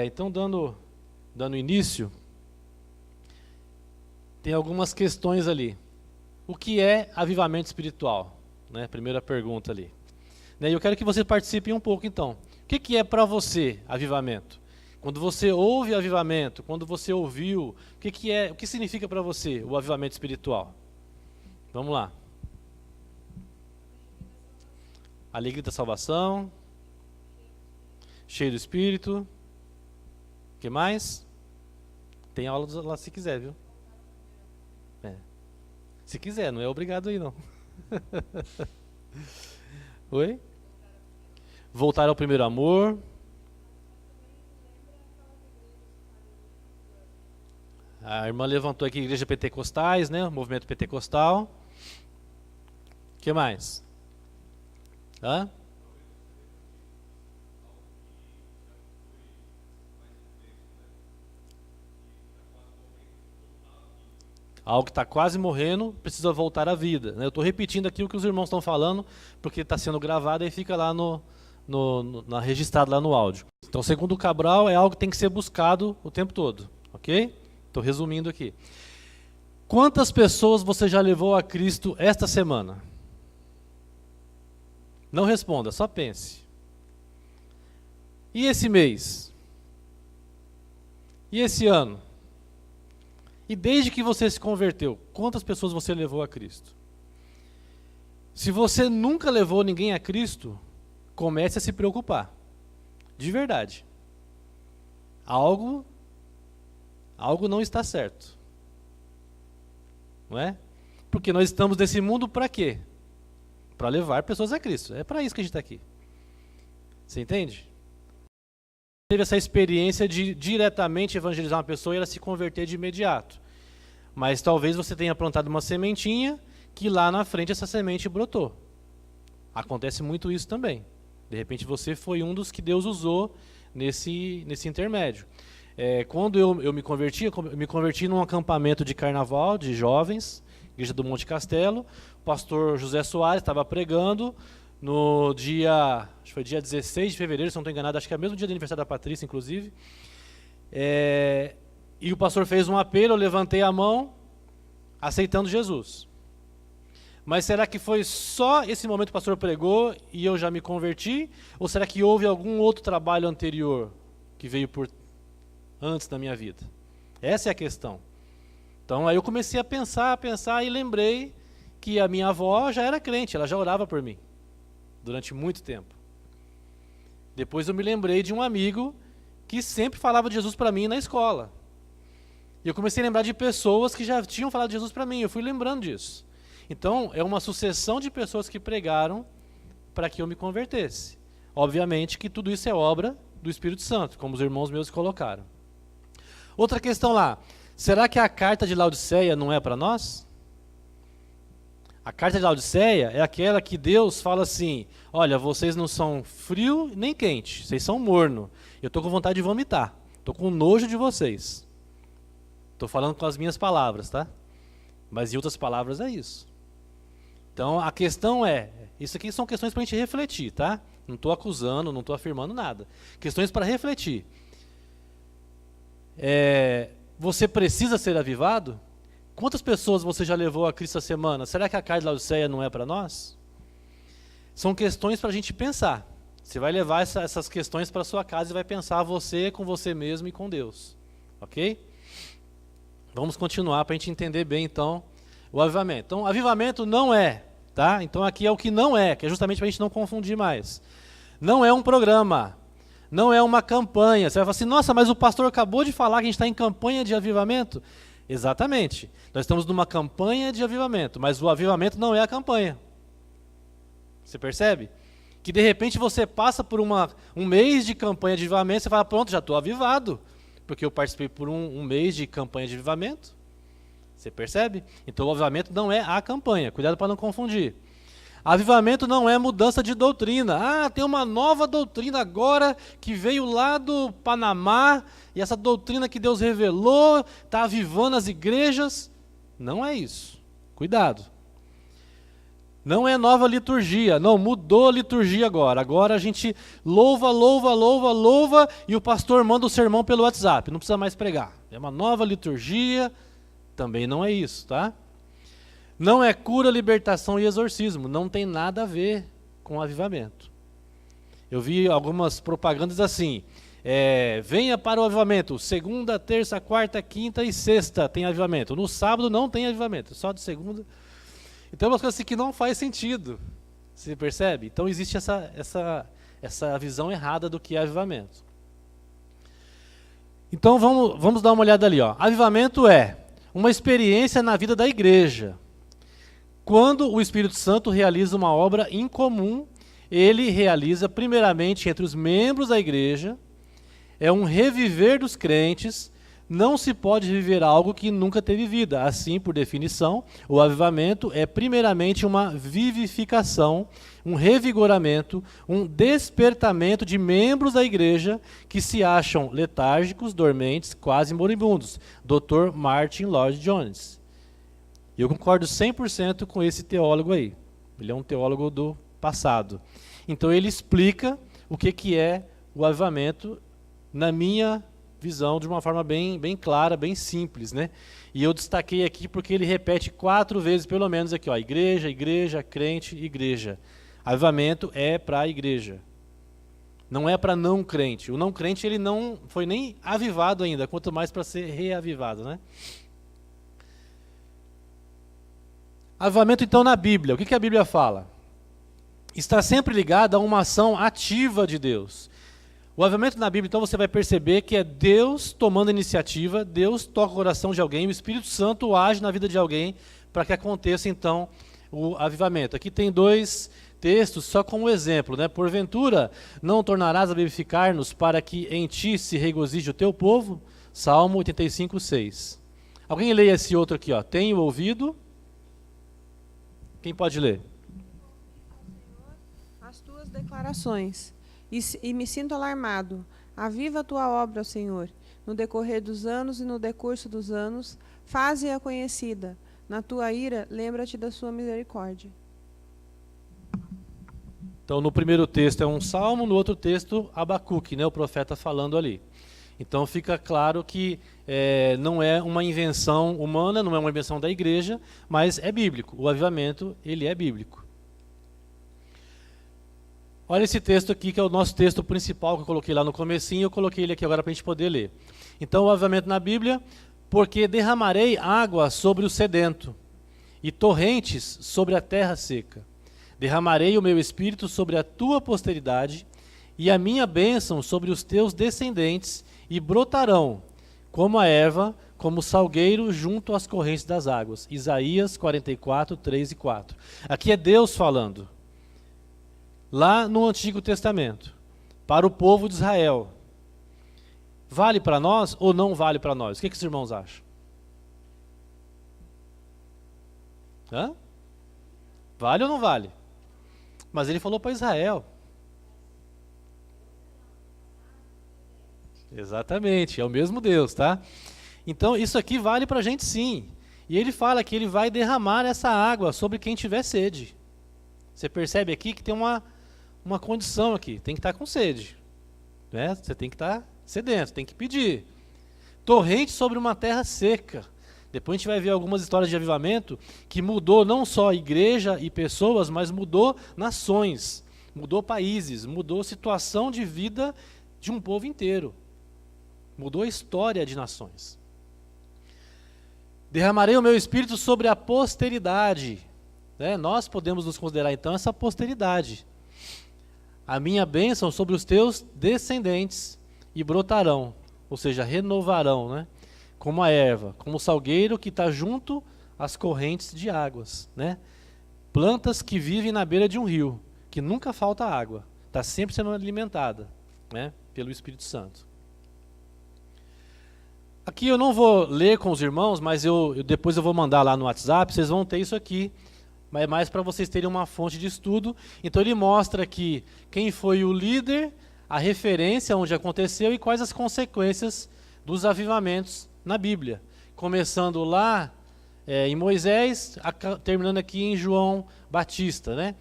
Então, dando início, tem algumas questões ali. O que é avivamento espiritual? Né? Primeira pergunta ali. E eu quero que você participe um pouco, então. O que é para você avivamento? Quando você ouve avivamento, quando você ouviu, o que significa para você o avivamento espiritual? Vamos lá. Alegria da salvação, cheio do Espírito. O que mais? Tem aula lá se quiser, viu? Se quiser, não é obrigado aí não. Oi? Voltar ao primeiro amor. A irmã levantou aqui igreja pentecostais, né? O movimento pentecostal. O que mais? Hã? Algo que está quase morrendo, precisa voltar à vida. Né? Eu estou repetindo aqui o que os irmãos estão falando, porque está sendo gravado e fica lá registrado lá no áudio. Então, segundo o Cabral, é algo que tem que ser buscado o tempo todo. Ok? Estou resumindo aqui. Quantas pessoas você já levou a Cristo esta semana? Não responda, só pense. E esse mês? E esse ano? E desde que você se converteu, quantas pessoas você levou a Cristo? Se você nunca levou ninguém a Cristo, comece a se preocupar. De verdade. Algo não está certo. Não é? Porque nós estamos nesse mundo para quê? Para levar pessoas a Cristo. É para isso que a gente está aqui. Você entende? Teve essa experiência de diretamente evangelizar uma pessoa e ela se converter de imediato. Mas talvez você tenha plantado uma sementinha que lá na frente essa semente brotou. Acontece muito isso também. De repente você foi um dos que Deus usou nesse intermédio. Quando eu me converti num acampamento de carnaval de jovens, igreja do Monte Castelo. O pastor José Soares estava pregando no dia, acho que foi dia 16 de fevereiro, se não estou enganado, acho que é o mesmo dia do aniversário da Patrícia, inclusive. E o pastor fez um apelo, eu levantei a mão, aceitando Jesus. Mas será que foi só esse momento que o pastor pregou e eu já me converti? Ou será que houve algum outro trabalho anterior que veio antes da minha vida? Essa é a questão. Então aí eu comecei a pensar e lembrei que a minha avó já era crente, ela já orava por mim durante muito tempo. Depois eu me lembrei de um amigo que sempre falava de Jesus para mim na escola. E eu comecei a lembrar de pessoas que já tinham falado de Jesus para mim, eu fui lembrando disso. Então, é uma sucessão de pessoas que pregaram para que eu me convertesse. Obviamente que tudo isso é obra do Espírito Santo, como os irmãos meus colocaram. Outra questão lá, será que a carta de Laodiceia não é para nós? A carta de Laodiceia é aquela que Deus fala assim, olha, vocês não são frio nem quente, vocês são morno. Eu estou com vontade de vomitar, estou com nojo de vocês. Estou falando com as minhas palavras, tá? Mas em outras palavras é isso. Então a questão isso aqui são questões para a gente refletir, tá? Não estou acusando, não estou afirmando nada. Questões para refletir. Você precisa ser avivado? Quantas pessoas você já levou a Cristo essa semana? Será que a carta de Laodiceia não é para nós? São questões para a gente pensar. Você vai levar essas questões para a sua casa e vai pensar você com você mesmo e com Deus. Ok? Vamos continuar para a gente entender bem, então, o avivamento. Então, avivamento não é, tá? Então, aqui é o que não é, que é justamente para a gente não confundir mais. Não é um programa, não é uma campanha. Você vai falar assim, nossa, mas o pastor acabou de falar que a gente está em campanha de avivamento. Exatamente. Nós estamos numa campanha de avivamento, mas o avivamento não é a campanha. Você percebe? Que, de repente, você passa por um mês de campanha de avivamento, você fala, pronto, já estou avivado. Porque eu participei por um mês de campanha de avivamento. Você percebe? Então o avivamento não é a campanha. Cuidado para não confundir. Avivamento não é mudança de doutrina. Tem uma nova doutrina agora que veio lá do Panamá. E essa doutrina que Deus revelou está avivando as igrejas. Não é isso. Cuidado. Não é nova liturgia, não, mudou a liturgia agora. Agora a gente louva, louva, louva, louva e o pastor manda o sermão pelo WhatsApp, não precisa mais pregar. É uma nova liturgia, também não é isso, tá? Não é cura, libertação e exorcismo, não tem nada a ver com avivamento. Eu vi algumas propagandas assim, venha para o avivamento, segunda, terça, quarta, quinta e sexta tem avivamento. No sábado não tem avivamento, só de segunda. Então é uma coisa assim que não faz sentido, você percebe? Então existe essa visão errada do que é avivamento. Então vamos dar uma olhada ali, ó. Avivamento é uma experiência na vida da igreja. Quando o Espírito Santo realiza uma obra incomum, ele realiza primeiramente entre os membros da igreja, é um reviver dos crentes. Não se pode viver algo que nunca teve vida. Assim, por definição, o avivamento é primeiramente uma vivificação, um revigoramento, um despertamento de membros da igreja que se acham letárgicos, dormentes, quase moribundos. Dr. Martin Lloyd-Jones. Eu concordo 100% com esse teólogo aí. Ele é um teólogo do passado. Então ele explica o que é o avivamento na minha visão, de uma forma bem clara, bem simples, né? E eu destaquei aqui porque ele repete 4 vezes, pelo menos aqui, ó, igreja, igreja, crente, igreja. Avivamento é para a igreja. Não é para não crente. O não crente, ele não foi nem avivado ainda, quanto mais para ser reavivado, né? Avivamento, então, na Bíblia. O que a Bíblia fala? Está sempre ligado a uma ação ativa de Deus. O avivamento na Bíblia, então, você vai perceber que é Deus tomando a iniciativa, Deus toca o coração de alguém, o Espírito Santo age na vida de alguém para que aconteça, então, o avivamento. Aqui tem 2 textos, só como exemplo, né? Porventura, não tornarás a vivificar-nos para que em ti se regozije o teu povo? Salmo 85, 6. Alguém leia esse outro aqui, ó. Tenho ouvido. Quem pode ler? As tuas declarações. E me sinto alarmado. Aviva a tua obra, Senhor, no decorrer dos anos e no decurso dos anos, faze-a conhecida. Na tua ira, lembra-te da sua misericórdia. Então, no primeiro texto é um salmo, no outro texto, Abacuque, né, o profeta falando ali. Então, fica claro que não é uma invenção humana, não é uma invenção da igreja, mas é bíblico. O avivamento, ele é bíblico. Olha esse texto aqui, que é o nosso texto principal, que eu coloquei lá no comecinho, eu coloquei ele aqui agora para a gente poder ler. Então, o avivamento na Bíblia, porque derramarei água sobre o sedento, e torrentes sobre a terra seca. Derramarei o meu espírito sobre a tua posteridade, e a minha bênção sobre os teus descendentes, e brotarão, como a erva, como o salgueiro junto às correntes das águas. Isaías 44, 3 e 4. Aqui é Deus falando. Lá no Antigo Testamento, para o povo de Israel. Vale para nós ou não vale para nós? O que os irmãos acham? Hã? Vale ou não vale? Mas ele falou para Israel. Exatamente, é o mesmo Deus, tá? Então isso aqui vale para a gente sim. E ele fala que ele vai derramar essa água sobre quem tiver sede. Você percebe aqui que tem uma condição aqui, tem que estar com sede, né? Você tem que estar sedento, tem que pedir. Torrente sobre uma terra seca. Depois a gente vai ver algumas histórias de avivamento que mudou não só a igreja e pessoas, mas mudou nações, mudou países, mudou a situação de vida de um povo inteiro. Mudou a história de nações. Derramarei o meu espírito sobre a posteridade, né? Nós podemos nos considerar então essa posteridade. A minha bênção sobre os teus descendentes, e brotarão, ou seja, renovarão, né? Como a erva, como o salgueiro que está junto às correntes de águas, né? Plantas que vivem na beira de um rio, que nunca falta água, está sempre sendo alimentada, né? Pelo Espírito Santo. Aqui eu não vou ler com os irmãos, mas depois eu vou mandar lá no WhatsApp, vocês vão ter isso aqui. Mas é mais para vocês terem uma fonte de estudo. Então ele mostra aqui quem foi o líder, a referência onde aconteceu e quais as consequências dos avivamentos na Bíblia. Começando lá em Moisés, terminando aqui em João Batista, né?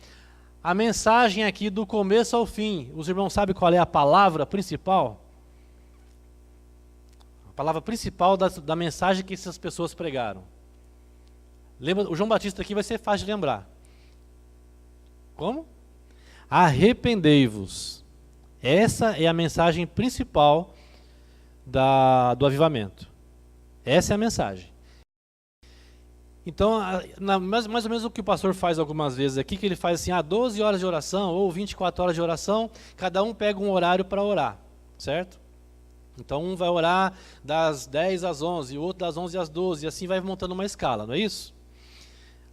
A mensagem aqui do começo ao fim, os irmãos sabem qual é a palavra principal? A palavra principal da mensagem que essas pessoas pregaram. Lembra, o João Batista aqui vai ser fácil de lembrar. Como? Arrependei-vos. Essa é a mensagem principal do avivamento. Essa é a mensagem. Então, mais ou menos o que o pastor faz algumas vezes aqui, que ele faz assim, 12 horas de oração ou 24 horas de oração, cada um pega um horário para orar, certo? Então, um vai orar das 10 às 11, o outro das 11 às 12, e assim vai montando uma escala, não é isso?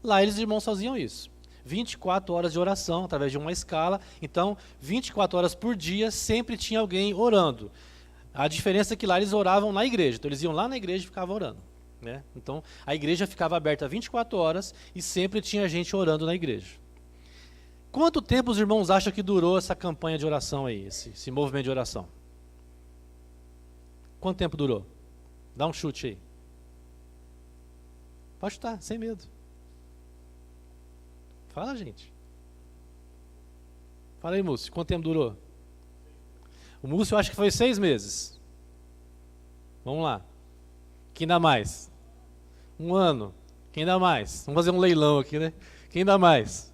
Lá eles irmãos faziam isso. 24 horas de oração, através de uma escala. Então, 24 horas por dia, sempre tinha alguém orando. A diferença é que lá eles oravam na igreja. Então, eles iam lá na igreja e ficavam orando, né? Então, a igreja ficava aberta 24 horas e sempre tinha gente orando na igreja. Quanto tempo os irmãos acham que durou essa campanha de oração aí, esse movimento de oração? Quanto tempo durou? Dá um chute aí. Pode chutar, sem medo. Fala, gente. Fala aí, Múcio, quanto tempo durou? O Múcio eu acho que foi 6 meses. Vamos lá. Quem dá mais? 1 ano. Quem dá mais? Vamos fazer um leilão aqui, né? Quem dá mais?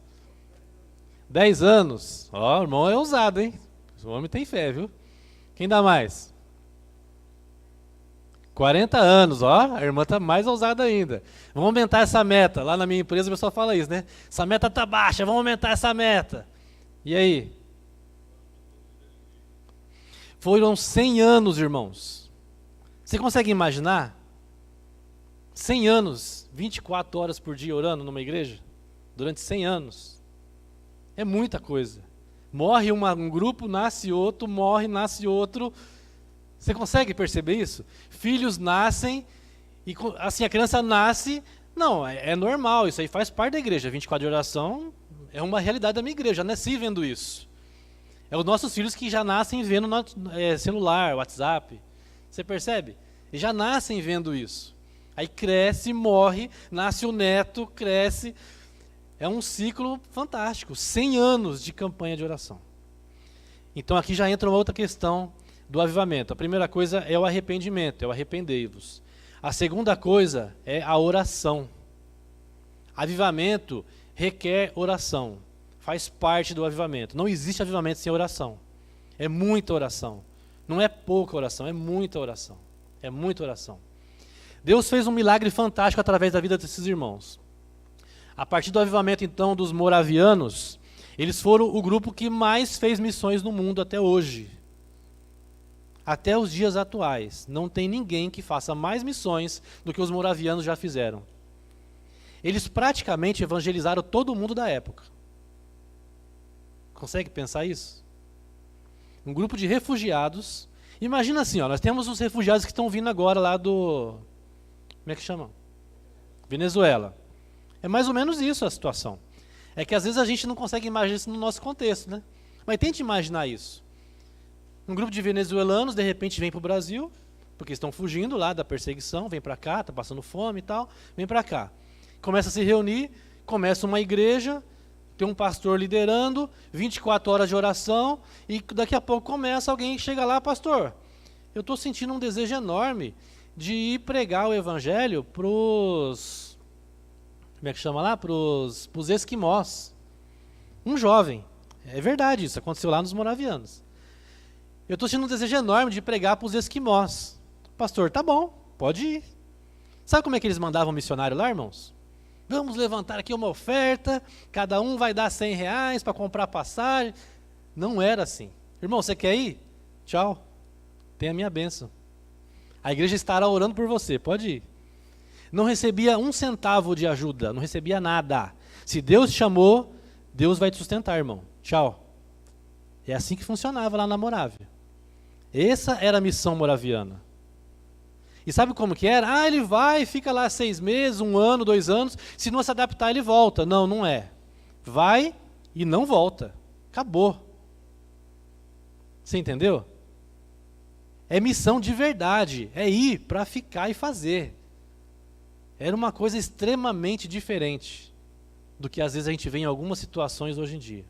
10 anos. Ó, o irmão é ousado, hein? O homem tem fé, viu? Quem dá mais? 40 anos, ó, a irmã está mais ousada ainda. Vamos aumentar essa meta. Lá na minha empresa o pessoal fala isso, né? Essa meta está baixa, vamos aumentar essa meta. E aí? Foram 100 anos, irmãos. Você consegue imaginar? 100 anos, 24 horas por dia orando numa igreja? Durante 100 anos. É muita coisa. Morre um grupo, nasce outro, morre, nasce outro. Você consegue perceber isso? Filhos nascem, e assim, a criança nasce, não, é normal, isso aí faz parte da igreja. 24 de oração é uma realidade da minha igreja, já nasci vendo isso. É os nossos filhos que já nascem vendo celular, WhatsApp. Você percebe? Eles já nascem vendo isso. Aí cresce, morre, nasce o neto, cresce. É um ciclo fantástico. 100 anos de campanha de oração. Então aqui já entra uma outra questão do avivamento. A primeira coisa é o arrependimento, é o arrependei-vos. A segunda coisa é a oração. Avivamento requer oração. Faz parte do avivamento. Não existe avivamento sem oração. É muita oração. Não é pouca oração, é muita oração. É muita oração. Deus fez um milagre fantástico através da vida desses irmãos. A partir do avivamento, então, dos moravianos, eles foram o grupo que mais fez missões no mundo até hoje. Até os dias atuais, não tem ninguém que faça mais missões do que os moravianos já fizeram. Eles praticamente evangelizaram todo mundo da época. Consegue pensar isso? Um grupo de refugiados. Imagina assim, ó, nós temos os refugiados que estão vindo agora lá do... Como é que chama? Venezuela. É mais ou menos isso a situação. É que às vezes a gente não consegue imaginar isso no nosso contexto, né? Mas tente imaginar isso. Um grupo de venezuelanos, de repente, vem para o Brasil, porque estão fugindo lá da perseguição, vem para cá, está passando fome e tal, vem para cá. Começa a se reunir, começa uma igreja, tem um pastor liderando, 24 horas de oração, e daqui a pouco começa alguém, chega lá, pastor, eu estou sentindo um desejo enorme de ir pregar o evangelho para os, como é que chama lá? Para os esquimós. Um jovem. É verdade isso, aconteceu lá nos moravianos. Eu estou sentindo um desejo enorme de pregar para os esquimós. Pastor, tá bom, pode ir. Sabe como é que eles mandavam missionário lá, irmãos? Vamos levantar aqui uma oferta, cada um vai dar R$100 para comprar passagem. Não era assim. Irmão, você quer ir? Tchau. Tem a minha bênção. A igreja estará orando por você, pode ir. Não recebia 1 centavo de ajuda, não recebia nada. Se Deus te chamou, Deus vai te sustentar, irmão. Tchau. É assim que funcionava lá na Morávia. Essa era a missão moraviana. E sabe como que era? Ele vai, fica lá 6 meses, 1 ano, 2 anos, se não se adaptar ele volta. Não, não é. Vai e não volta. Acabou. Você entendeu? É missão de verdade, é ir para ficar e fazer. Era uma coisa extremamente diferente do que às vezes a gente vê em algumas situações hoje em dia.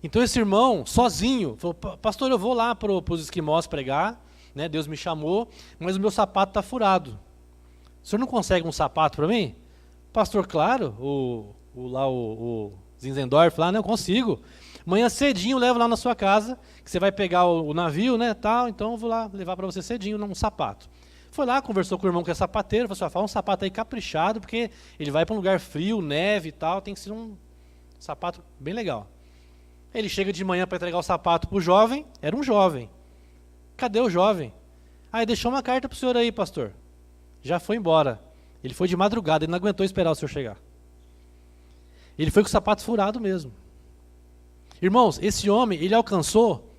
Então esse irmão, sozinho, falou: pastor, eu vou lá para os esquimós pregar, né? Deus me chamou, mas o meu sapato está furado. O senhor não consegue um sapato para mim? Pastor, claro, o Zinzendorf lá, né? Eu consigo. Amanhã cedinho eu levo lá na sua casa, que você vai pegar o navio, né, tal, então eu vou lá levar para você cedinho um sapato. Foi lá, conversou com o irmão que é sapateiro, falou assim: fala um sapato aí caprichado, porque ele vai para um lugar frio, neve e tal, tem que ser um sapato bem legal. Ele chega de manhã para entregar o sapato para o jovem, era um jovem. Cadê o jovem? Aí deixou uma carta para o senhor aí, pastor. Já foi embora. Ele foi de madrugada, ele não aguentou esperar o senhor chegar. Ele foi com o sapato furado mesmo. Irmãos, esse homem, ele alcançou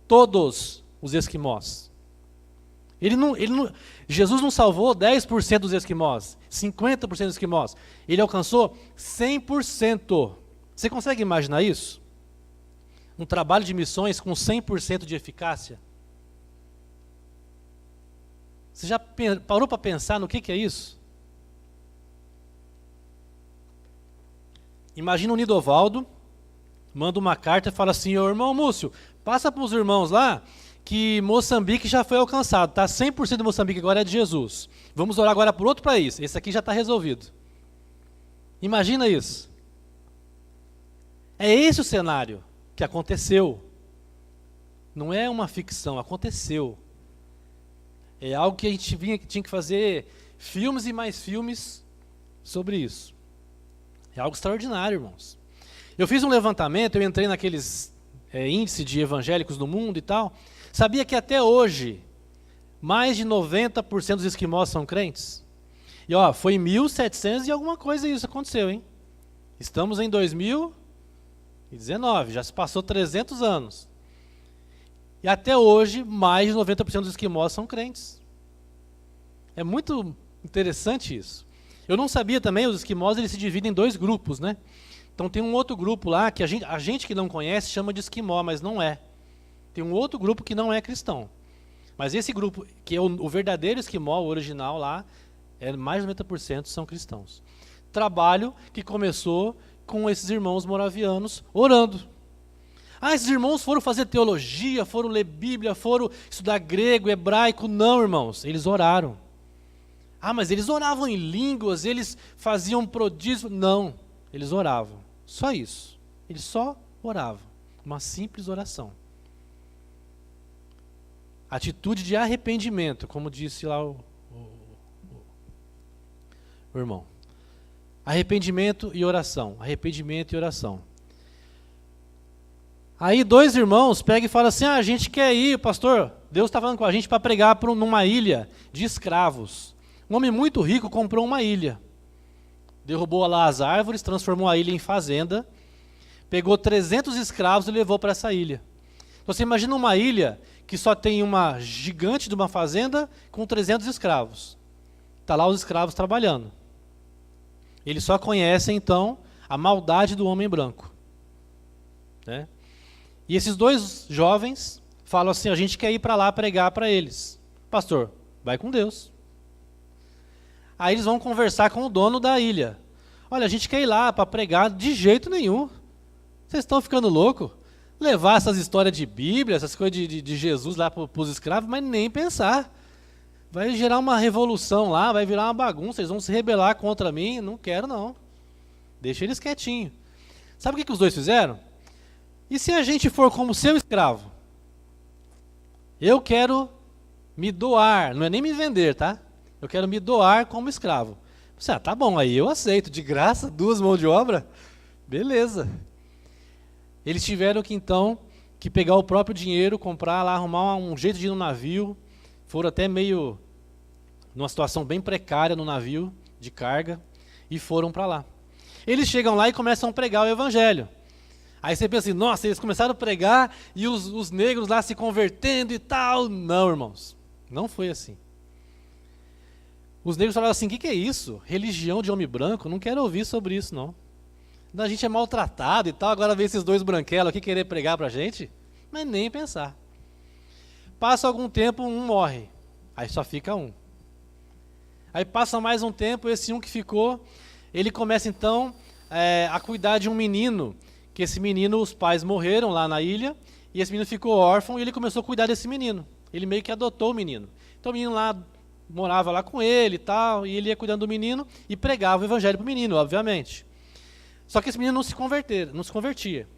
todos os esquimós. Jesus não salvou 10% dos esquimós, 50% dos esquimós. Ele alcançou 100%. Você consegue imaginar isso? Um trabalho de missões com 100% de eficácia? Você já parou para pensar no que é isso? Imagina o Nidovaldo, manda uma carta e fala assim: ô irmão Múcio, passa para os irmãos lá que Moçambique já foi alcançado, tá? 100% de Moçambique agora é de Jesus. Vamos orar agora por outro país, esse aqui já está resolvido. Imagina isso. É esse o cenário que aconteceu. Não é uma ficção, aconteceu. É algo que a gente tinha que fazer filmes e mais filmes sobre isso. É algo extraordinário, irmãos. Eu fiz um levantamento, eu entrei naqueles índices de evangélicos no mundo e tal. Sabia que até hoje, mais de 90% dos esquimós são crentes? E ó, foi em 1700 e alguma coisa isso aconteceu, hein? Estamos em 2019, já se passou 300 anos. E até hoje, mais de 90% dos esquimós são crentes. É muito interessante isso. Eu não sabia também, os esquimós eles se dividem em dois grupos, né? Então tem um outro grupo lá, que a gente que não conhece chama de esquimó, mas não é. Tem um outro grupo que não é cristão. Mas esse grupo, que é o verdadeiro esquimó, o original lá, mais de 90% são cristãos. Trabalho que começou com esses irmãos moravianos orando. Esses irmãos foram fazer teologia, foram ler Bíblia, foram estudar grego, hebraico. Não, irmãos, eles oraram. Mas eles oravam em línguas, eles faziam prodígios. Não, eles oravam. Só isso. Eles só oravam. Uma simples oração. Atitude de arrependimento, como disse lá o irmão. Arrependimento e oração. Arrependimento e oração. Aí dois irmãos pegam e falam assim: a gente quer ir, pastor, Deus está falando com a gente para pregar numa ilha de escravos. Um homem muito rico comprou uma ilha. Derrubou lá as árvores, transformou a ilha em fazenda, pegou 300 escravos e levou para essa ilha. Então, você imagina uma ilha que só tem uma gigante de uma fazenda com 300 escravos. Está lá os escravos trabalhando. Eles só conhecem, então, a maldade do homem branco. Né? E esses dois jovens falam assim: a gente quer ir para lá pregar para eles. Pastor, vai com Deus. Aí eles vão conversar com o dono da ilha. Olha, a gente quer ir lá para pregar de jeito nenhum. Vocês estão ficando loucos? Levar essas histórias de Bíblia, essas coisas de Jesus lá para os escravos, mas nem pensar. Vai gerar uma revolução lá, vai virar uma bagunça, eles vão se rebelar contra mim. Não quero não. Deixa eles quietinhos. Sabe o que os dois fizeram? E se a gente for como seu escravo? Eu quero me doar, não é nem me vender, tá? Eu quero me doar como escravo. Você, tá bom, aí eu aceito, de graça, 2 mãos de obra, beleza. Eles tiveram que então, que pegar o próprio dinheiro, comprar lá, arrumar um jeito de ir no navio, foram até meio, numa situação bem precária no navio, de carga, e foram para lá. Eles chegam lá e começam a pregar o evangelho. Aí você pensa assim: nossa, eles começaram a pregar e os negros lá se convertendo e tal. Não, irmãos, não foi assim. Os negros falaram assim: o que é isso? Religião de homem branco? Não quero ouvir sobre isso, não. A gente é maltratado e tal, agora vem esses dois branquelos aqui querer pregar pra gente? Mas nem pensar. Passa algum tempo, um morre. Aí só fica um. Aí passa mais um tempo, esse um que ficou, ele começa então a cuidar de um menino, que esse menino, os pais morreram lá na ilha, e esse menino ficou órfão e ele começou a cuidar desse menino. Ele meio que adotou o menino. Então o menino lá morava lá com ele e tal, e ele ia cuidando do menino e pregava o evangelho para o menino, obviamente. Só que esse menino não se convertia.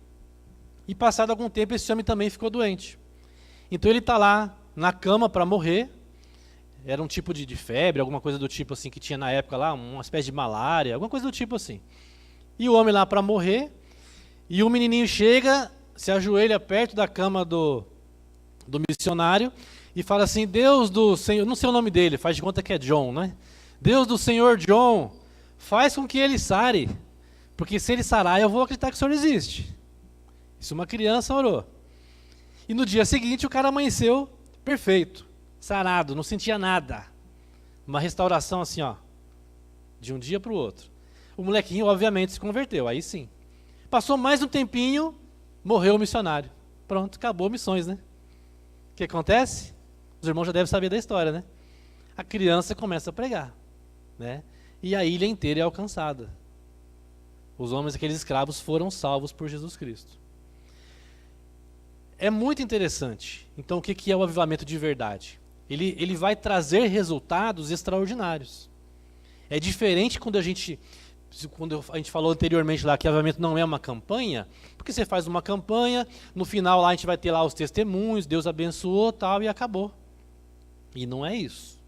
E passado algum tempo, esse homem também ficou doente. Então ele está lá na cama para morrer. Era um tipo de febre, alguma coisa do tipo assim que tinha na época lá, uma espécie de malária, alguma coisa do tipo assim. E o homem lá para morrer, e o menininho chega, se ajoelha perto da cama do missionário e fala assim: Deus do Senhor, não sei o nome dele, faz de conta que é John, né? Deus do Senhor John, faz com que ele sare, porque se ele sarar eu vou acreditar que o Senhor existe. Isso uma criança orou. E no dia seguinte o cara amanheceu perfeito, sarado, não sentia nada. Uma restauração assim, ó, de um dia para o outro. O molequinho obviamente se converteu, aí sim. Passou mais um tempinho, morreu o missionário. Pronto, acabou missões, né? O que acontece? Os irmãos já devem saber da história, né? A criança começa a pregar, né? E a ilha inteira é alcançada. Os homens, aqueles escravos, foram salvos por Jesus Cristo. É muito interessante. Então, o que é o avivamento de verdade? Ele vai trazer resultados extraordinários. É diferente quando a gente falou anteriormente lá que avivamento não é uma campanha, porque você faz uma campanha, no final lá a gente vai ter lá os testemunhos, Deus abençoou, tal, e acabou. E não é isso.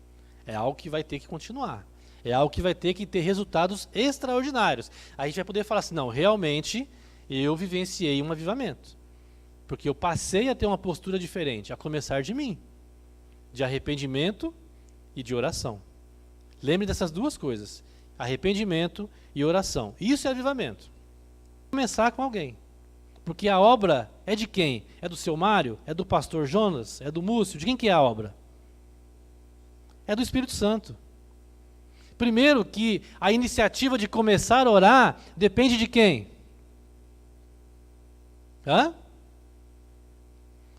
É algo que vai ter que continuar. É algo que vai ter que ter resultados extraordinários. Aí a gente vai poder falar assim, não, realmente eu vivenciei um avivamento. Porque eu passei a ter uma postura diferente, a começar de mim, de arrependimento e de oração. Lembre dessas duas coisas, arrependimento e oração. Isso é avivamento. Começar com alguém. Porque a obra é de quem? É do seu Mário? É do pastor Jonas? É do Múcio? De quem que é a obra? É do Espírito Santo. Primeiro que a iniciativa de começar a orar depende de quem? Hã?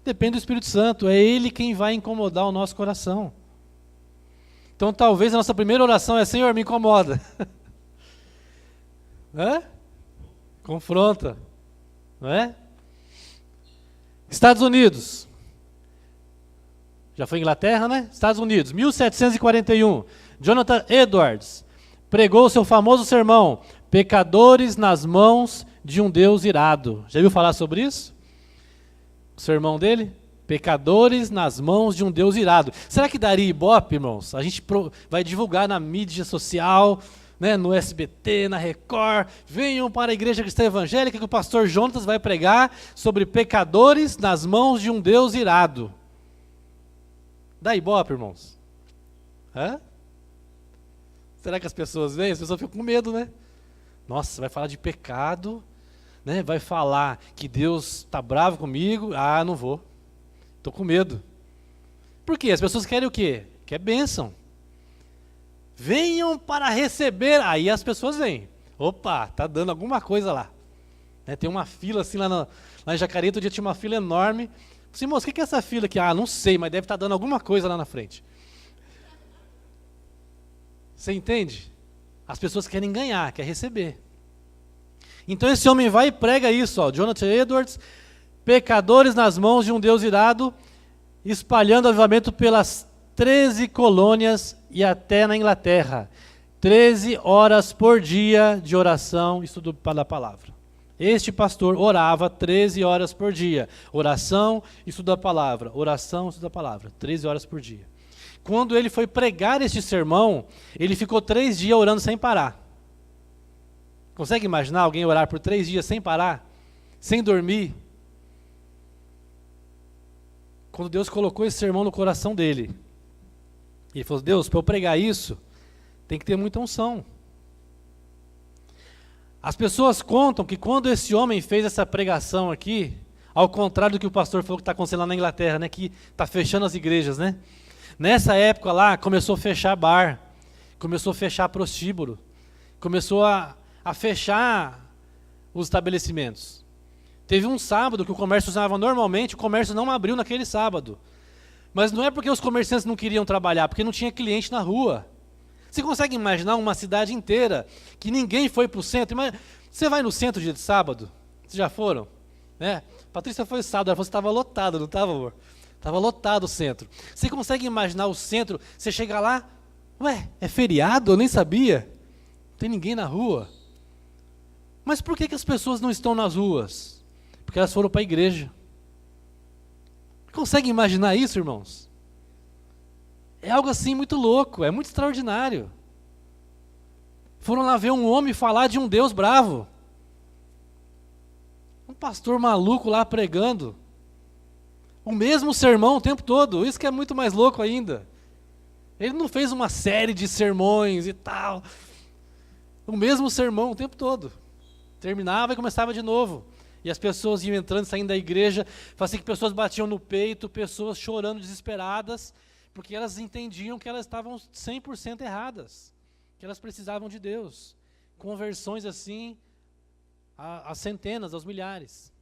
Depende do Espírito Santo, é Ele quem vai incomodar o nosso coração. Então talvez a nossa primeira oração é: Senhor, me incomoda. Confronta. Não é? Estados Unidos. Já foi Inglaterra, né? Estados Unidos, 1741. Jonathan Edwards pregou seu famoso sermão: Pecadores nas mãos de um Deus irado. Já viu falar sobre isso? O sermão dele? Pecadores nas mãos de um Deus irado. Será que daria ibope, irmãos? A gente vai divulgar na mídia social, né, no SBT, na Record. Venham para a Igreja Cristã Evangélica que o pastor Jonas vai pregar sobre pecadores nas mãos de um Deus irado. Dá ibope, irmãos? Será que as pessoas vêm? As pessoas ficam com medo, né? Nossa, vai falar de pecado, né? Vai falar que Deus está bravo comigo. Ah, não vou. Estou com medo. Por quê? As pessoas querem o quê? Quer bênção. Venham para receber. Aí as pessoas vêm. Opa, tá dando alguma coisa lá. Né? Tem uma fila assim lá em Jacareí. Outro dia tinha uma fila enorme. Assim, moço, o que é essa fila aqui? Ah, não sei, mas deve estar dando alguma coisa lá na frente. Você entende? As pessoas querem ganhar, querem receber. Então esse homem vai e prega isso, ó, Jonathan Edwards, pecadores nas mãos de um Deus irado, espalhando avivamento pelas 13 colônias e até na Inglaterra. 13 horas por dia de oração e estudo da palavra. Este pastor orava 13 horas por dia. Oração, estudo da palavra. Oração, estudo da palavra. 13 horas por dia. Quando ele foi pregar este sermão, ele ficou 3 dias orando sem parar. Consegue imaginar alguém orar por 3 dias sem parar? Sem dormir? Quando Deus colocou esse sermão no coração dele, ele falou: Deus, para eu pregar isso, tem que ter muita unção. As pessoas contam que quando esse homem fez essa pregação aqui, ao contrário do que o pastor falou que está acontecendo lá na Inglaterra, né, que está fechando as igrejas, né? Nessa época lá, começou a fechar bar, começou a fechar prostíbulo, começou a fechar os estabelecimentos. Teve um sábado que o comércio usava normalmente, o comércio não abriu naquele sábado. Mas não é porque os comerciantes não queriam trabalhar, porque não tinha cliente na rua. Você consegue imaginar uma cidade inteira que ninguém foi para o centro? Você vai no centro dia de sábado? Vocês já foram? Né? Patrícia foi sábado, ela falou que estava lotado, não estava, amor? Estava lotado o centro. Você consegue imaginar o centro, você chega lá, ué, é feriado? Eu nem sabia. Não tem ninguém na rua. Mas por que as pessoas não estão nas ruas? Porque elas foram para a igreja. Consegue imaginar isso, irmãos? É algo assim muito louco, é muito extraordinário. Foram lá ver um homem falar de um Deus bravo. Um pastor maluco lá pregando. O mesmo sermão o tempo todo, isso que é muito mais louco ainda. Ele não fez uma série de sermões e tal. O mesmo sermão o tempo todo. Terminava e começava de novo. E as pessoas iam entrando e saindo da igreja. Fazia que pessoas batiam no peito, pessoas chorando desesperadas, porque elas entendiam que elas estavam 100% erradas, que elas precisavam de Deus. Conversões assim, a centenas, aos milhares.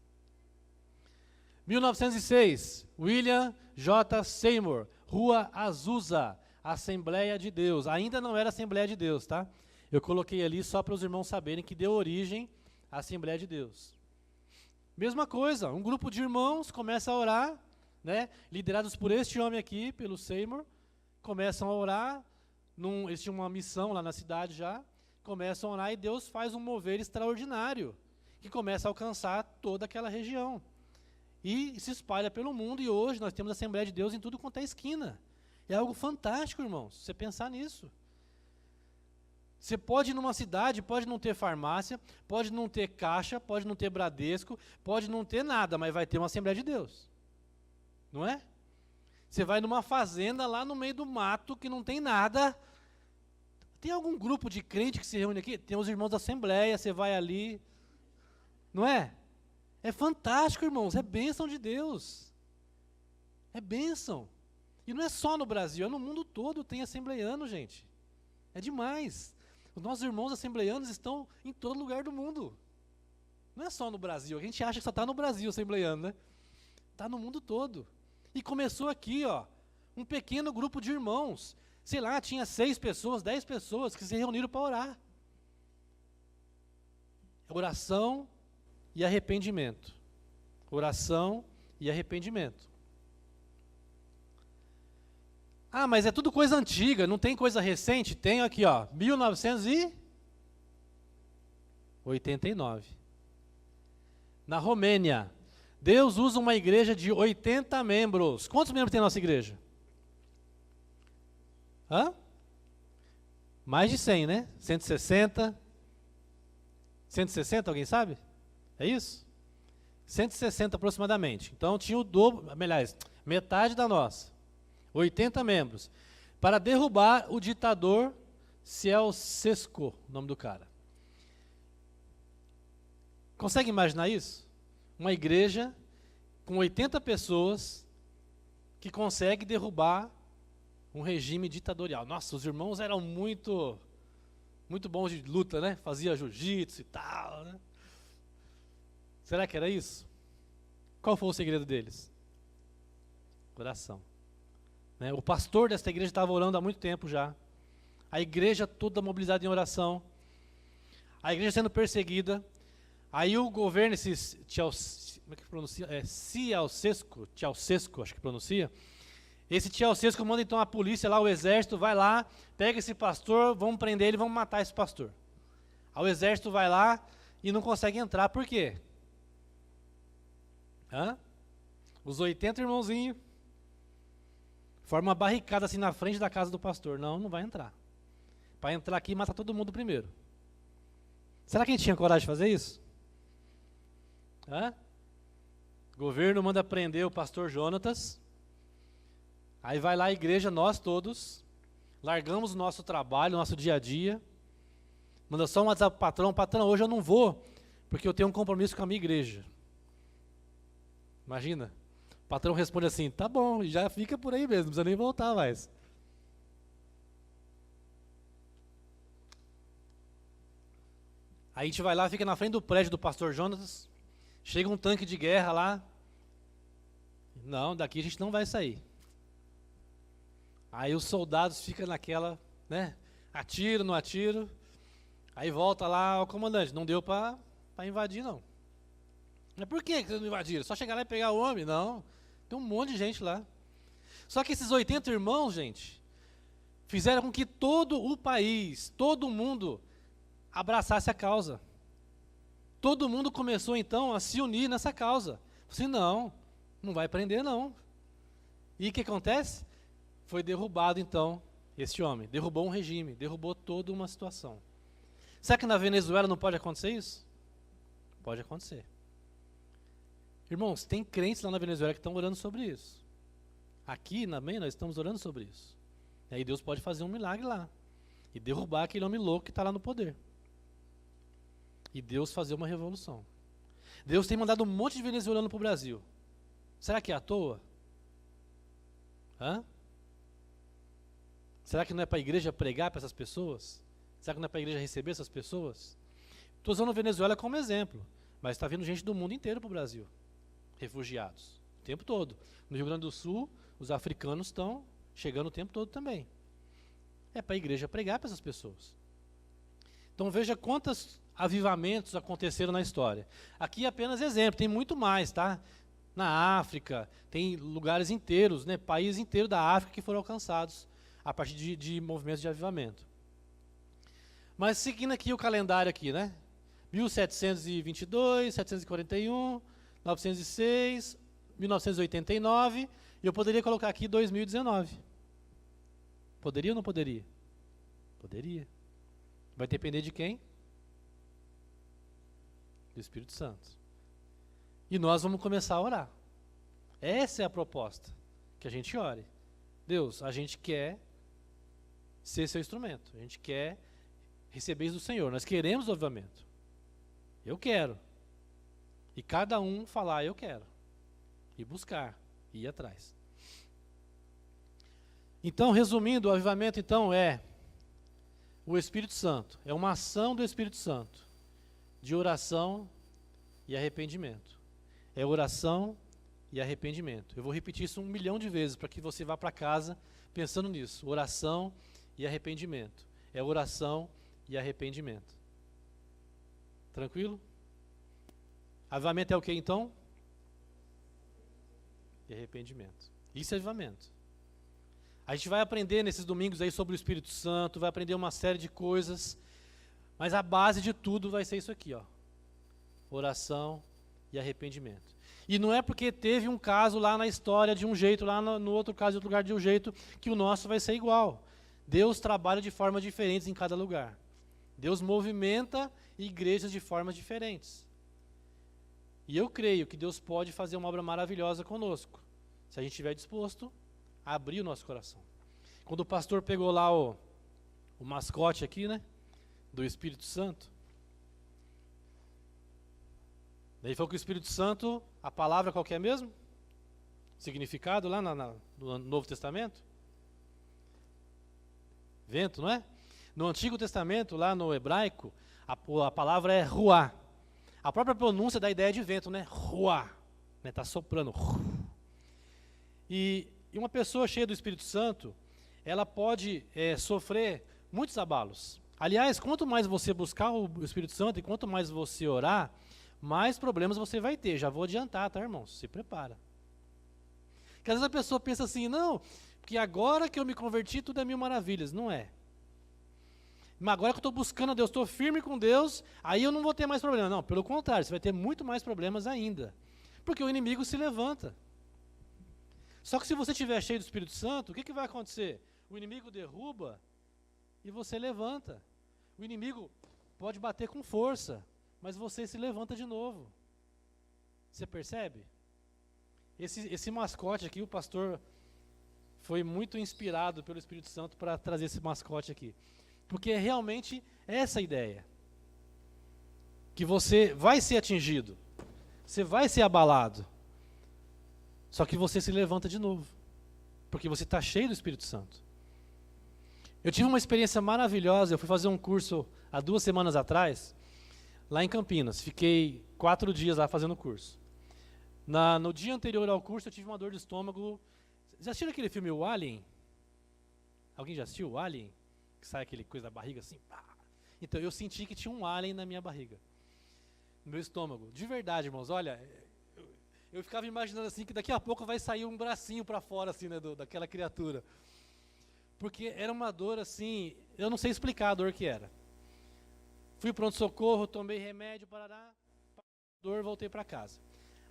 1906, William J. Seymour, Rua Azusa, Assembleia de Deus. Ainda não era Assembleia de Deus, tá? Eu coloquei ali só para os irmãos saberem que deu origem à Assembleia de Deus. Mesma coisa, um grupo de irmãos começa a orar, né, liderados por este homem aqui, pelo Seymour, começam a orar, eles tinham uma missão lá na cidade já, começam a orar e Deus faz um mover extraordinário, que começa a alcançar toda aquela região. E se espalha pelo mundo, e hoje nós temos a Assembleia de Deus em tudo quanto é esquina. É algo fantástico, irmãos, você pensar nisso. Você pode ir numa cidade, pode não ter farmácia, pode não ter caixa, pode não ter Bradesco, pode não ter nada, mas vai ter uma Assembleia de Deus. Não é? Você vai numa fazenda lá no meio do mato que não tem nada. Tem algum grupo de crente que se reúne aqui? Tem os irmãos da Assembleia, você vai ali. Não é? É fantástico, irmãos, é bênção de Deus. É bênção. E não é só no Brasil, é no mundo todo tem assembleiano, gente. É demais. Os nossos irmãos assembleianos estão em todo lugar do mundo. Não é só no Brasil, a gente acha que só está no Brasil assembleiano, né? Está no mundo todo. E começou aqui, ó, um pequeno grupo de irmãos. Sei lá, tinha 6 pessoas, 10 pessoas que se reuniram para orar. Oração e arrependimento. Oração e arrependimento. Ah, mas é tudo coisa antiga, não tem coisa recente? Tem aqui, ó, 1989. Na Romênia, Deus usa uma igreja de 80 membros. Quantos membros tem a nossa igreja? Hã? Mais de 100, né? 160? 160, alguém sabe? É isso? 160 aproximadamente. Então tinha o dobro, aliás, metade da nossa. 80 membros. Para derrubar o ditador Ceausescu, o nome do cara. Consegue imaginar isso? Uma igreja com 80 pessoas que consegue derrubar um regime ditatorial. Nossa, os irmãos eram muito bons de luta, né? Fazia jiu-jitsu e tal, né? Será que era isso? Qual foi o segredo deles? Oração. Né? O pastor desta igreja estava orando há muito tempo já. A igreja toda mobilizada em oração. A igreja sendo perseguida. Aí o governo, como é que pronuncia? Ceausescu, acho que pronuncia. Esse Ceausescu manda então a polícia lá, o exército vai lá, pega esse pastor, vamos prender ele, vamos matar esse pastor. Aí o exército vai lá e não consegue entrar, por quê? Os 80 irmãozinhos formam uma barricada assim na frente da casa do pastor. Não vai entrar. Para entrar aqui, mata todo mundo primeiro. Será que a gente tinha coragem de fazer isso? O governo manda prender o pastor Jonatas. Aí vai lá a igreja, nós todos, largamos o nosso trabalho, o nosso dia a dia. Manda só um WhatsApp pro patrão, hoje eu não vou, porque eu tenho um compromisso com a minha igreja. Imagina, o patrão responde assim, tá bom, já fica por aí mesmo, não precisa nem voltar mais. Aí a gente vai lá, fica na frente do prédio do pastor Jonatas, chega um tanque de guerra lá, não, daqui a gente não vai sair. Aí os soldados ficam naquela, né, Atiro, não atiro. Aí volta lá, o comandante, não deu para invadir não. Mas por que vocês não invadiram? Só chegar lá e pegar o homem? Não. Tem um monte de gente lá. Só que esses 80 irmãos, gente, fizeram com que todo o país, todo mundo abraçasse a causa. Todo mundo começou então a se unir nessa causa. Assim, não vai prender não. E o que acontece? Foi derrubado então esse homem. Derrubou um regime, derrubou toda uma situação. Será que na Venezuela não pode acontecer isso? Pode acontecer. Irmãos, tem crentes lá na Venezuela que estão orando sobre isso. Aqui na MEI nós estamos orando sobre isso. E aí Deus pode fazer um milagre lá. E derrubar aquele homem louco que está lá no poder. E Deus fazer uma revolução. Deus tem mandado um monte de venezuelano para o Brasil. Será que é à toa? Hã? Será que não é para a igreja pregar para essas pessoas? Será que não é para a igreja receber essas pessoas? Estou usando a Venezuela como exemplo, mas está vindo gente do mundo inteiro para o Brasil. Refugiados. O tempo todo. No Rio Grande do Sul, os africanos estão chegando o tempo todo também. É para a igreja pregar para essas pessoas. Então veja quantos avivamentos aconteceram na história. Aqui é apenas exemplo, tem muito mais, tá? Na África, tem lugares inteiros, né? Países inteiros da África que foram alcançados a partir de movimentos de avivamento. Mas seguindo aqui o calendário aqui, né? 1722, 741, 906, 1989, e eu poderia colocar aqui 2019. Poderia ou não poderia? Poderia. Vai depender de quem? Do Espírito Santo. E nós vamos começar a orar. Essa é a proposta. Que a gente ore. Deus, a gente quer ser seu instrumento. A gente quer receber isso do Senhor. Nós queremos o avivamento. Eu quero. E cada um falar, eu quero. E buscar. E ir atrás. Então, resumindo, o avivamento então é o Espírito Santo. É uma ação do Espírito Santo. De oração e arrependimento. É oração e arrependimento. Eu vou repetir isso 1 milhão de vezes para que você vá para casa pensando nisso. Oração e arrependimento. É oração e arrependimento. Tranquilo? Avivamento é o que então? E arrependimento. Isso é avivamento. A gente vai aprender nesses domingos aí sobre o Espírito Santo, vai aprender uma série de coisas, mas a base de tudo vai ser isso aqui, ó. Oração e arrependimento. E não é porque teve um caso lá na história de um jeito, lá no outro caso de outro lugar de um jeito, que o nosso vai ser igual. Deus trabalha de formas diferentes em cada lugar. Deus movimenta igrejas de formas diferentes. E eu creio que Deus pode fazer uma obra maravilhosa conosco, se a gente estiver disposto a abrir o nosso coração. Quando o pastor pegou lá o mascote aqui, né, do Espírito Santo, daí falou que o Espírito Santo, a palavra qual que é mesmo? Significado lá no Novo Testamento? Vento, não é? No Antigo Testamento, lá no hebraico, a palavra é ruá. A própria pronúncia dá a ideia de vento, né? Ruá. Né? Tá soprando. E uma pessoa cheia do Espírito Santo, ela pode sofrer muitos abalos. Aliás, quanto mais você buscar o Espírito Santo e quanto mais você orar, mais problemas você vai ter. Já vou adiantar, tá, irmãos? Se prepara. Porque às vezes a pessoa pensa assim, não, porque agora que eu me converti tudo é mil maravilhas. Não é. Mas agora que eu estou buscando a Deus, estou firme com Deus, aí eu não vou ter mais problema. Não, pelo contrário, você vai ter muito mais problemas ainda. Porque o inimigo se levanta. Só que se você estiver cheio do Espírito Santo, o que vai acontecer? O inimigo derruba e você levanta. O inimigo pode bater com força, mas você se levanta de novo. Você percebe? Esse mascote aqui, o pastor foi muito inspirado pelo Espírito Santo para trazer esse mascote aqui. Porque é realmente essa a ideia. Que você vai ser atingido. Você vai ser abalado. Só que você se levanta de novo. Porque você está cheio do Espírito Santo. Eu tive uma experiência maravilhosa. Eu fui fazer um curso há 2 semanas atrás, lá em Campinas. Fiquei 4 dias lá fazendo o curso. No dia anterior ao curso, eu tive uma dor de estômago. Já assistiram aquele filme O Alien? Alguém já assistiu O Alien? que sai aquele coisa da barriga assim. Pá. Então eu senti que tinha um alien na minha barriga, no meu estômago. De verdade, irmãos, olha, eu ficava imaginando assim que daqui a pouco vai sair um bracinho para fora assim, né, daquela criatura. Porque era uma dor assim, eu não sei explicar a dor que era. Fui pronto-socorro, tomei remédio, parará, dor, voltei para casa.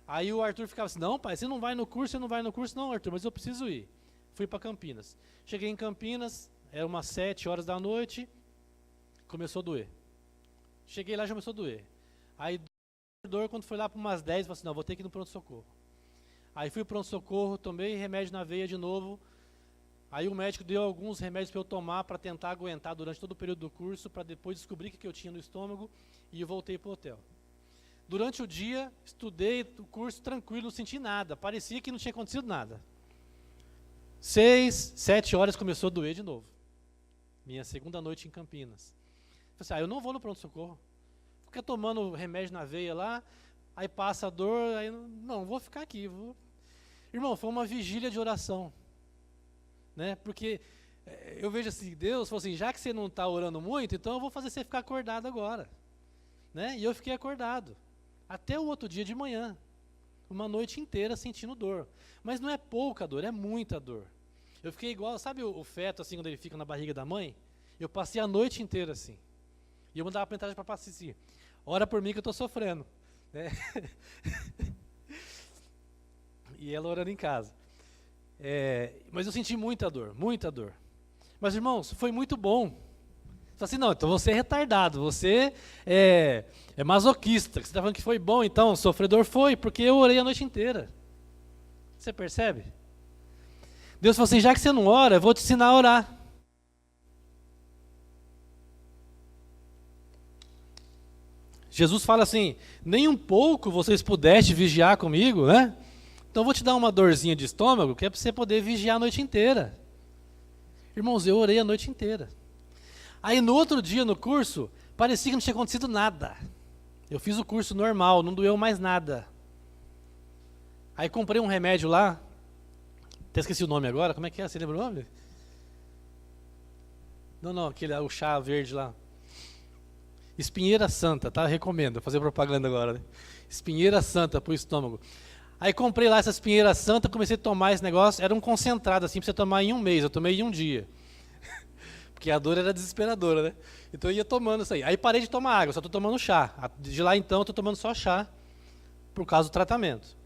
Aí o Arthur ficava assim, não pai, você não vai no curso, você não vai no curso. Não, Arthur, mas eu preciso ir. Fui para Campinas. Cheguei em Campinas, era umas 7 horas da noite, começou a doer. Cheguei lá, já começou a doer. Aí dor, quando foi lá para umas 10, eu falei assim, não, vou ter que ir no pronto-socorro. Aí fui pro pronto-socorro, tomei remédio na veia de novo. Aí o médico deu alguns remédios para eu tomar para tentar aguentar durante todo o período do curso, para depois descobrir o que eu tinha no estômago, e eu voltei pro hotel. Durante o dia, estudei o curso tranquilo, não senti nada, parecia que não tinha acontecido nada. 6, 7 horas começou a doer de novo. Minha segunda noite em Campinas. Falei assim, eu não vou no pronto-socorro. Fica tomando remédio na veia lá, aí passa a dor, aí não, vou ficar aqui. Irmão, foi uma vigília de oração. Né? Porque eu vejo assim, Deus falou assim, já que você não está orando muito, então eu vou fazer você ficar acordado agora. Né? E eu fiquei acordado. Até o outro dia de manhã. Uma noite inteira sentindo dor. Mas não é pouca dor, é muita dor. Eu fiquei igual, sabe o feto assim, quando ele fica na barriga da mãe? Eu passei a noite inteira assim. E eu mandava mensagem para a Paci assim, ora por mim que eu estou sofrendo. Né? E ela orando em casa. Mas eu senti muita dor, muita dor. Mas irmãos, foi muito bom. Falei assim, não, então você é retardado, você é masoquista, você está falando que foi bom, então, sofredor foi, porque eu orei a noite inteira. Você percebe? Deus falou assim, já que você não ora, eu vou te ensinar a orar. Jesus fala assim, nem um pouco vocês pudeste vigiar comigo, né? Então eu vou te dar uma dorzinha de estômago, que é para você poder vigiar a noite inteira. Irmãos, eu orei a noite inteira. Aí no outro dia no curso, parecia que não tinha acontecido nada. Eu fiz o curso normal, não doeu mais nada. Aí comprei um remédio lá, até esqueci o nome agora, como é que é? Você lembra o nome? Não, o chá verde lá. Espinheira Santa, tá? Recomendo, vou fazer propaganda agora. Né? Espinheira Santa para o estômago. Aí comprei lá essa espinheira santa, comecei a tomar esse negócio, era um concentrado assim, para você tomar em um mês, eu tomei em um dia. Porque a dor era desesperadora, né? Então eu ia tomando isso aí. Aí parei de tomar água, só estou tomando chá. De lá então eu estou tomando só chá, por causa do tratamento.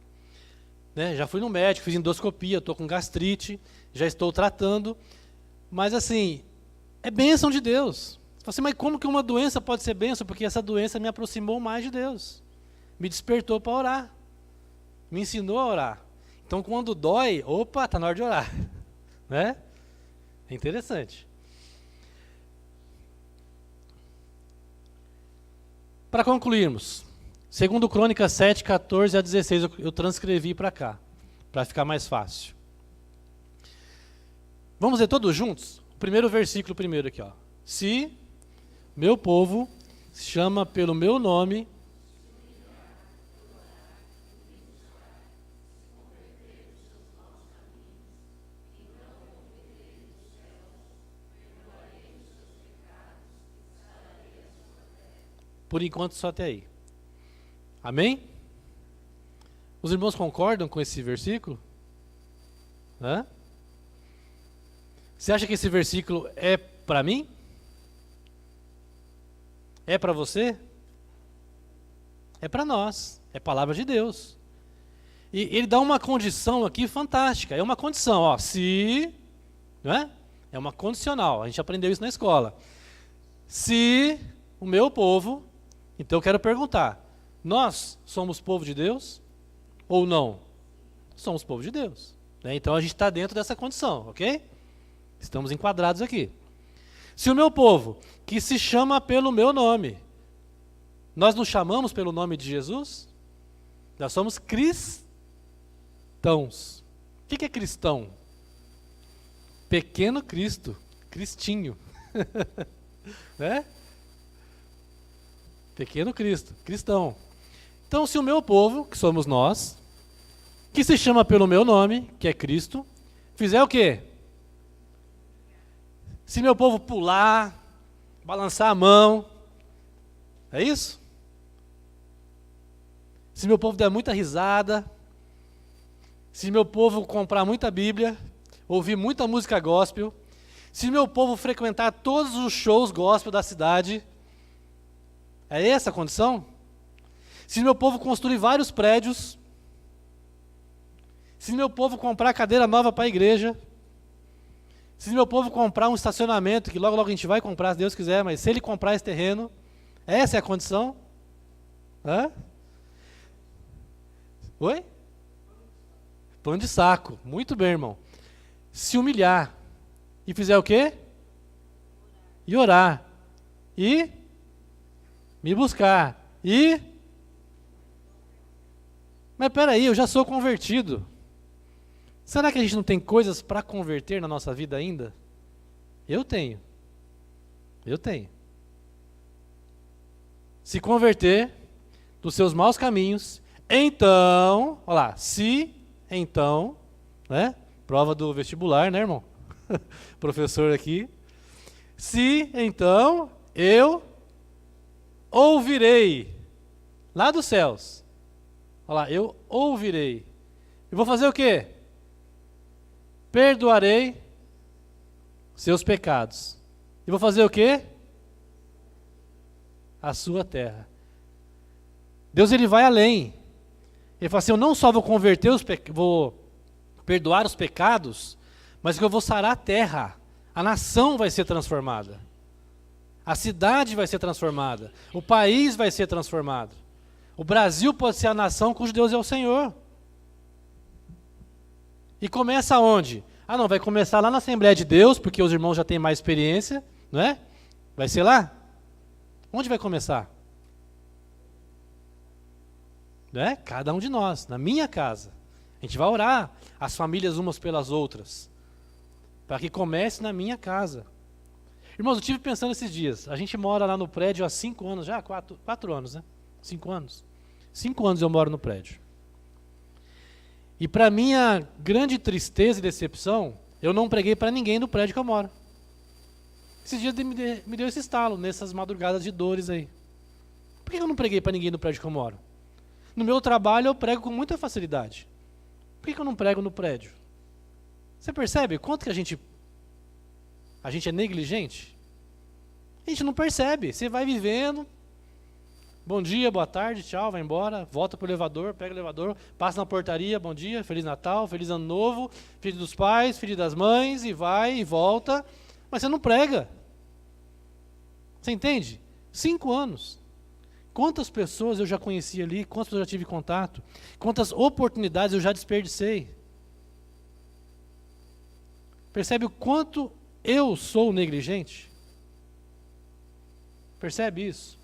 Né? Já fui no médico, fiz endoscopia, estou com gastrite, já estou tratando. Mas assim, é bênção de Deus. Você fala assim, mas como que uma doença pode ser bênção? Porque essa doença me aproximou mais de Deus. Me despertou para orar. Me ensinou a orar. Então, quando dói, opa, está na hora de orar. Né? É interessante. Para concluirmos, segundo Crônicas 7, 14 a 16, eu transcrevi para cá, para ficar mais fácil. Vamos ler todos juntos? O primeiro versículo primeiro aqui, ó. Se meu povo se chama pelo meu nome, por enquanto só até aí. Amém? Os irmãos concordam com esse versículo? Hã? Você acha que esse versículo é para mim? É para você? É para nós. É palavra de Deus. E ele dá uma condição aqui fantástica. É uma condição, ó. Se, não é? É uma condicional. A gente aprendeu isso na escola. Se o meu povo, então eu quero perguntar, nós somos povo de Deus ou não? Somos povo de Deus. Né? Então a gente está dentro dessa condição, ok? Estamos enquadrados aqui. Se o meu povo, que se chama pelo meu nome, nós nos chamamos pelo nome de Jesus? Nós somos cristãos. O que é cristão? Pequeno Cristo, Cristinho. Né? Pequeno Cristo, cristão. Então, se o meu povo, que somos nós, que se chama pelo meu nome, que é Cristo, fizer o quê? Se meu povo pular, balançar a mão, é isso? Se meu povo der muita risada, se meu povo comprar muita Bíblia, ouvir muita música gospel, se meu povo frequentar todos os shows gospel da cidade, é essa a condição? Se meu povo construir vários prédios, se meu povo comprar cadeira nova para a igreja, se meu povo comprar um estacionamento, que logo logo a gente vai comprar, se Deus quiser, mas se ele comprar esse terreno, essa é a condição? Hã? Oi? Pano de saco. Muito bem, irmão. Se humilhar e fizer o quê? E orar. E me buscar. E... Mas peraí, eu já sou convertido. Será que a gente não tem coisas para converter na nossa vida ainda? Eu tenho. Eu tenho. Se converter dos seus maus caminhos, então, olha lá, se, então, né? Prova do vestibular, né, irmão? Professor aqui. Se, então, eu ouvirei lá dos céus. Olha lá, eu ouvirei. E vou fazer o quê? Perdoarei seus pecados. E vou fazer o quê? A sua terra. Deus, ele vai além. Ele fala assim, eu não só vou converter vou perdoar os pecados, mas que eu vou sarar a terra. A nação vai ser transformada. A cidade vai ser transformada. O país vai ser transformado. O Brasil pode ser a nação cujo Deus é o Senhor. E começa onde? Ah, não, vai começar lá na Assembleia de Deus, porque os irmãos já têm mais experiência, não é? Vai ser lá? Onde vai começar? Né? Cada um de nós, na minha casa. A gente vai orar as famílias umas pelas outras, para que comece na minha casa. Irmãos, eu estive pensando esses dias, a gente mora lá no prédio há 5 anos, já 4 anos, né? 5 anos. 5 anos eu moro no prédio. E para minha grande tristeza e decepção, eu não preguei para ninguém no prédio que eu moro. Esses dias me deu esse estalo, nessas madrugadas de dores aí. Por que eu não preguei para ninguém no prédio que eu moro? No meu trabalho eu prego com muita facilidade. Por que eu não prego no prédio? Você percebe quanto que a gente é negligente? A gente não percebe. Você vai vivendo. Bom dia, boa tarde, tchau, vai embora. Volta pro elevador, pega o elevador, passa na portaria, bom dia, Feliz Natal, Feliz Ano Novo, Filho dos pais, Filho das mães, e vai e volta. Mas você não prega. Você entende? 5 anos. Quantas pessoas eu já conheci ali, quantas pessoas eu já tive contato, quantas oportunidades eu já desperdicei. Percebe o quanto eu sou negligente? Percebe isso?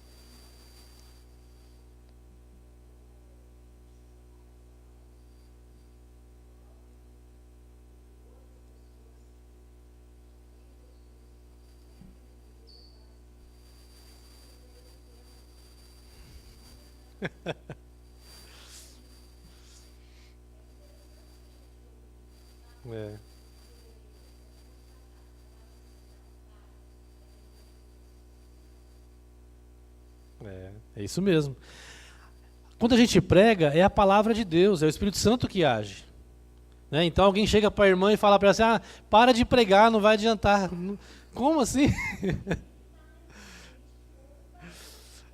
É. É isso mesmo. Quando a gente prega, é a palavra de Deus, é o Espírito Santo que age. Né? Então alguém chega para a irmã e fala para ela assim, para de pregar, não vai adiantar. Como assim?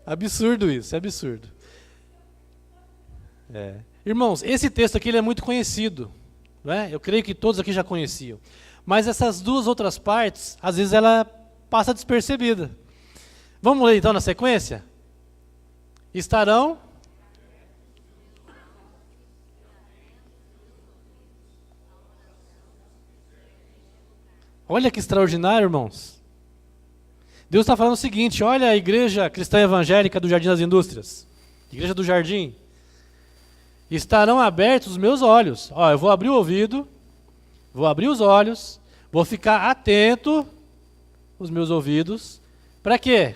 Absurdo isso, é absurdo. Irmãos, esse texto aqui ele é muito conhecido. Né? Eu creio que todos aqui já conheciam. Mas essas 2 outras partes, às vezes ela passa despercebida. Vamos ler então na sequência? Estarão... Olha que extraordinário, irmãos. Deus está falando o seguinte, olha a igreja cristã evangélica do Jardim das Indústrias. Igreja do Jardim. Estarão abertos os meus olhos. Eu vou abrir o ouvido, vou abrir os olhos, vou ficar atento, os meus ouvidos. Para quê?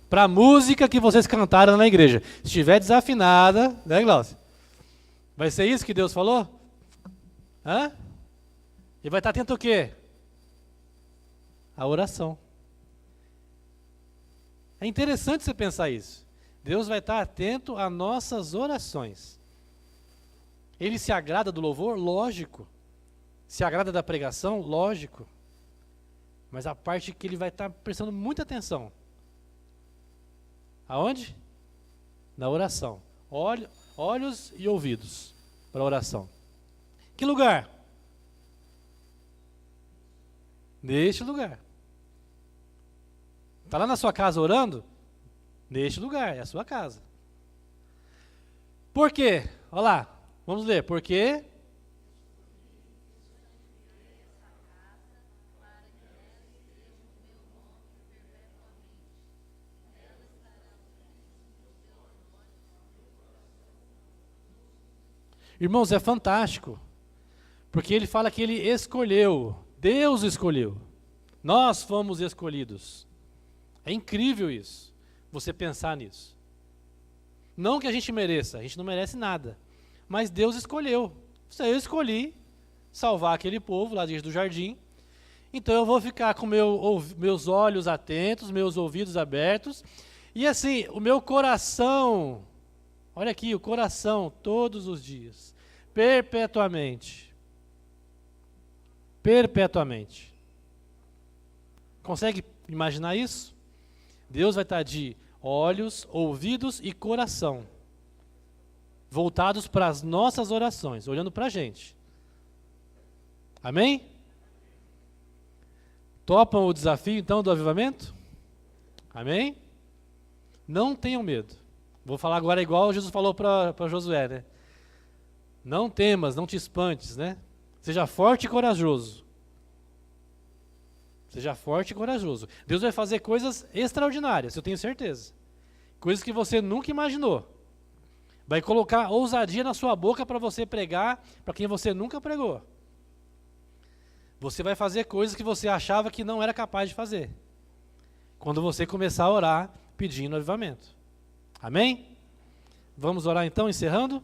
Para a música que vocês cantaram na igreja. Se estiver desafinada, né, Glaucio? Vai ser isso que Deus falou? Hã? E vai estar atento o quê? A oração. É interessante você pensar isso. Deus vai estar atento às nossas orações. Ele se agrada do louvor? Lógico. Se agrada da pregação? Lógico. Mas a parte que ele vai estar prestando muita atenção. Aonde? Na oração. Olhos e ouvidos para a oração. Que lugar? Neste lugar. Está lá na sua casa orando? Neste lugar, é a sua casa. Por quê? Olha lá, vamos ler. Por quê? Irmãos, é fantástico, porque ele fala que ele escolheu, Deus escolheu, nós fomos escolhidos. É incrível isso, você pensar nisso. Não que a gente mereça, a gente não merece nada, mas Deus escolheu. Eu escolhi salvar aquele povo lá dentro do jardim, então eu vou ficar com meus olhos atentos, meus ouvidos abertos, e assim, o meu coração, olha aqui, o coração, todos os dias, perpetuamente. Perpetuamente. Consegue imaginar isso? Deus vai estar de olhos, ouvidos e coração voltados para as nossas orações, olhando para a gente. Amém? Topam o desafio, então, do avivamento? Amém? Não tenham medo. Vou falar agora igual Jesus falou para Josué, né? Não temas, não te espantes, né? Seja forte e corajoso. Seja forte e corajoso. Deus vai fazer coisas extraordinárias, eu tenho certeza. Coisas que você nunca imaginou. Vai colocar ousadia na sua boca para você pregar para quem você nunca pregou. Você vai fazer coisas que você achava que não era capaz de fazer. Quando você começar a orar pedindo avivamento. Amém? Vamos orar então, encerrando?